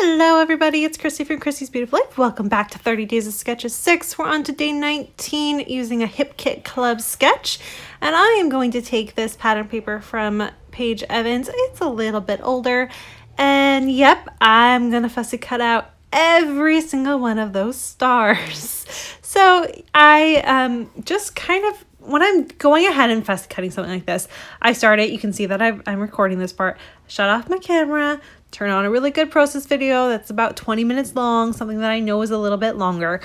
Hello everybody, it's Chrissy from Chrissy's Beautiful Life. Welcome back to 30 Days of Sketches 6. We're on to day 19 using a Hip Kit Club sketch. And I am going to take this pattern paper from Paige Evans. It's a little bit older. And yep, I'm going to fussy cut out every single one of those stars. So I just kind of, when I'm going ahead and fussy cutting something like this, I start it. You can see that I'm recording this part. Shut off my camera, turn on a really good process video that's about 20 minutes long, something that I know is a little bit longer,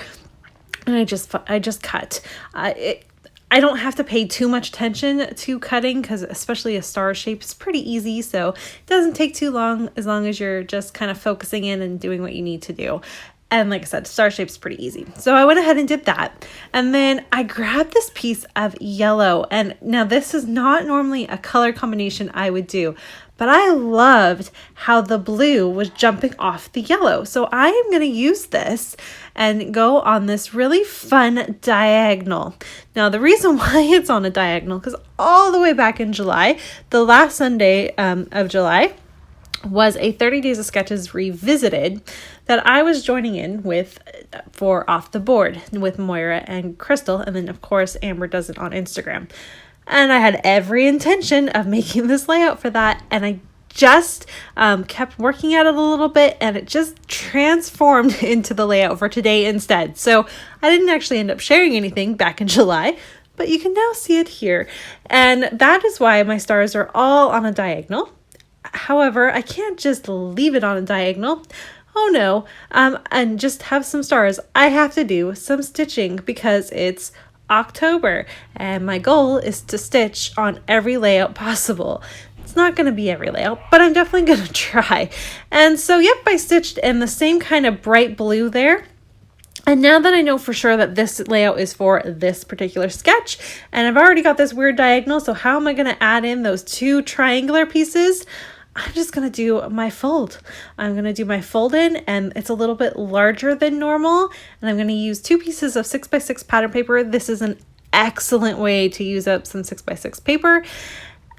and I just cut. I don't have to pay too much attention to cutting because especially a star shape is pretty easy, so it doesn't take too long as long as you're just kind of focusing in and doing what you need to do. And like I said, star shape's pretty easy. So I went ahead and did that. And then I grabbed this piece of yellow. And now this is not normally a color combination I would do, but I loved how the blue was jumping off the yellow. So I am going to use this and go on this really fun diagonal. Now the reason why it's on a diagonal, because all the way back in July, the last Sunday of July, was a 30 Days of Sketches Revisited that I was joining in with for Off the Board with Moira and Crystal. And then, of course, Amber does it on Instagram. And I had every intention of making this layout for that. And I just kept working at it a little bit and it just transformed into the layout for today instead. So I didn't actually end up sharing anything back in July, but you can now see it here. And that is why my stars are all on a diagonal. However, I can't just leave it on a diagonal. Oh no, and just have some stars. I have to do some stitching because it's October and my goal is to stitch on every layout possible. It's not going to be every layout, but I'm definitely going to try. And so, yep, I stitched in the same kind of bright blue there. And now that I know for sure that this layout is for this particular sketch, and I've already got this weird diagonal, so how am I going to add in those two triangular pieces? I'm just going to do my fold. I'm going to do my fold in, and it's a little bit larger than normal, and I'm going to use 2 pieces of 6x6 pattern paper. This is an excellent way to use up some 6x6 paper.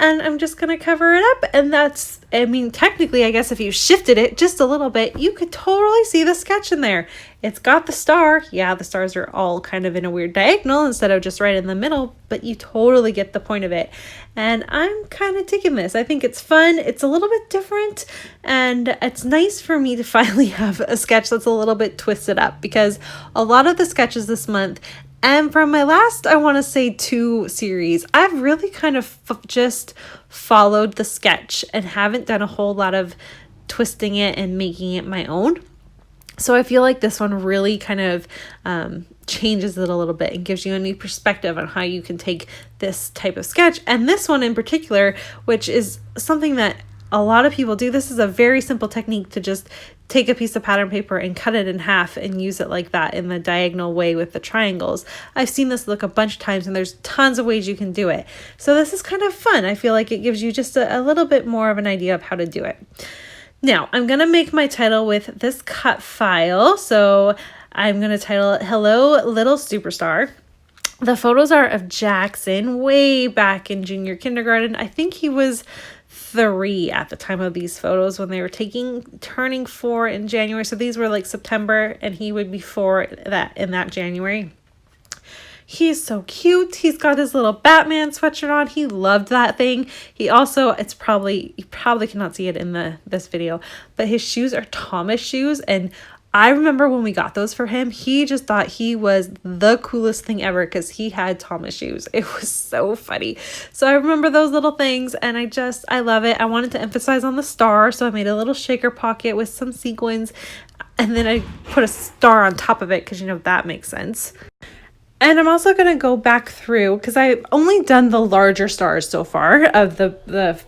And I'm just going to cover it up. And that's, I mean, technically, I guess if you shifted it just a little bit, you could totally see the sketch in there. It's got the star. Yeah, the stars are all kind of in a weird diagonal instead of just right in the middle, but you totally get the point of it. And I'm kind of digging this. I think it's fun. It's a little bit different. And it's nice for me to finally have a sketch that's a little bit twisted up because a lot of the sketches this month, and from my last, I want to say 2 series, I've really kind of just followed the sketch and haven't done a whole lot of twisting it and making it my own. So I feel like this one really kind of changes it a little bit and gives you a new perspective on how you can take this type of sketch. And this one in particular, which is something that a lot of people do. This is a very simple technique to just take a piece of pattern paper and cut it in half and use it like that in the diagonal way with the triangles. I've seen this look a bunch of times and there's tons of ways you can do it. So this is kind of fun. I feel like it gives you just a little bit more of an idea of how to do it. Now, I'm going to make my title with this cut file. So I'm going to title it Hello Little Superstar. The photos are of Jackson way back in junior kindergarten. I think he was 3 at the time of these photos when they were turning 4 in January. So these were like September and he would be 4 in that January. He's so cute. He's got his little Batman sweatshirt on. He loved that thing. He also, you probably cannot see it in this video, but his shoes are Thomas shoes. And I remember when we got those for him, he just thought he was the coolest thing ever because he had Thomas shoes. It was so funny. So I remember those little things and I love it. I wanted to emphasize on the star. So I made a little shaker pocket with some sequins and then I put a star on top of it because, you know, that makes sense. And I'm also going to go back through because I've only done the larger stars so far of the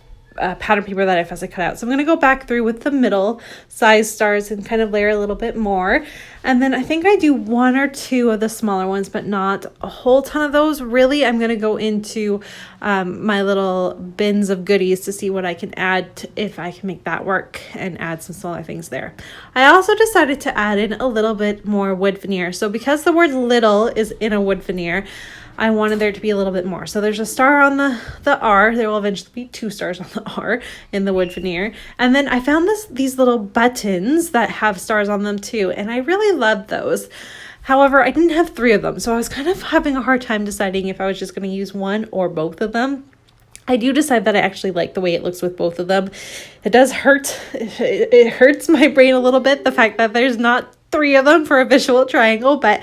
pattern paper that I fussy cut out. So I'm going to go back through with the middle size stars and kind of layer a little bit more. And then I think I do 1 or 2 of the smaller ones, but not a whole ton of those. Really, I'm going to go into my little bins of goodies to see what I can add if I can make that work and add some smaller things there. I also decided to add in a little bit more wood veneer. So because the word little is in a wood veneer, I wanted there to be a little bit more. So there's a star on the R. There will eventually be 2 stars on the R in the wood veneer. And then I found these little buttons that have stars on them too, and I really loved those. However, I didn't have 3 of them, so I was kind of having a hard time deciding if I was just going to use one or both of them. I do decide that I actually like the way it looks with both of them. It does hurt. It hurts my brain a little bit, the fact that there's not 3 of them for a visual triangle, but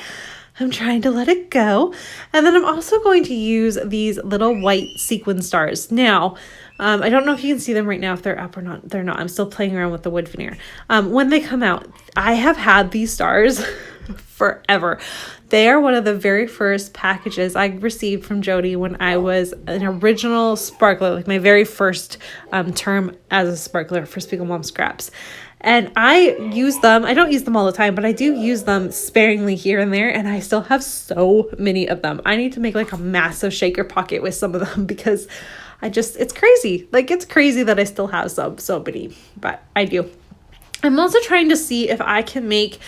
I'm trying to let it go. And then I'm also going to use these little white sequin stars. Now, I don't know if you can see them right now, if they're up or not. They're not. I'm still playing around with the wood veneer. When they come out, I have had these stars forever. They are one of the very first packages I received from Jody when I was an original sparkler, like my very first term as a sparkler for Spiegel Mom Scraps. And I use them. I don't use them all the time, but I do use them sparingly here and there. And I still have so many of them. I need to make like a massive shaker pocket with some of them because it's crazy. Like, it's crazy that I still have so many, but I do. I'm also trying to see if I can make,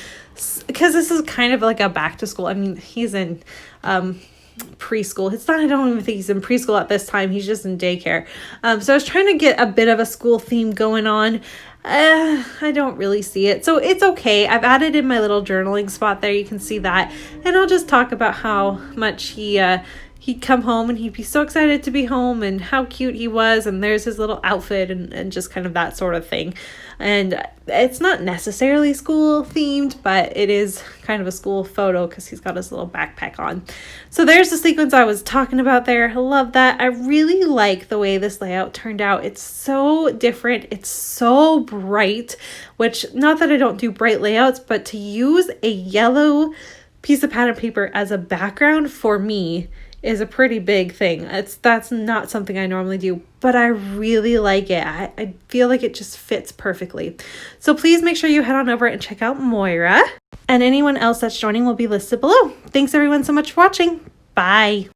because this is kind of like a back to school. I mean, he's in preschool. I don't even think he's in preschool at this time. He's just in daycare. So I was trying to get a bit of a school theme going on. I don't really see it, so it's okay. I've added in my little journaling spot there. You can see that, and I'll just talk about how much he'd come home and he'd be so excited to be home and how cute he was, and there's his little outfit and just kind of that sort of thing. And it's not necessarily school themed, but it is kind of a school photo because he's got his little backpack on. So there's the sequence I was talking about there. I love that. I really like the way this layout turned out. It's so different. It's so bright, which, not that I don't do bright layouts, but to use a yellow piece of pattern paper as a background for me is a pretty big thing. That's not something I normally do, but I really like it. I feel like it just fits perfectly. So please make sure you head on over and check out Moira, and anyone else that's joining will be listed below. Thanks everyone so much for watching. Bye.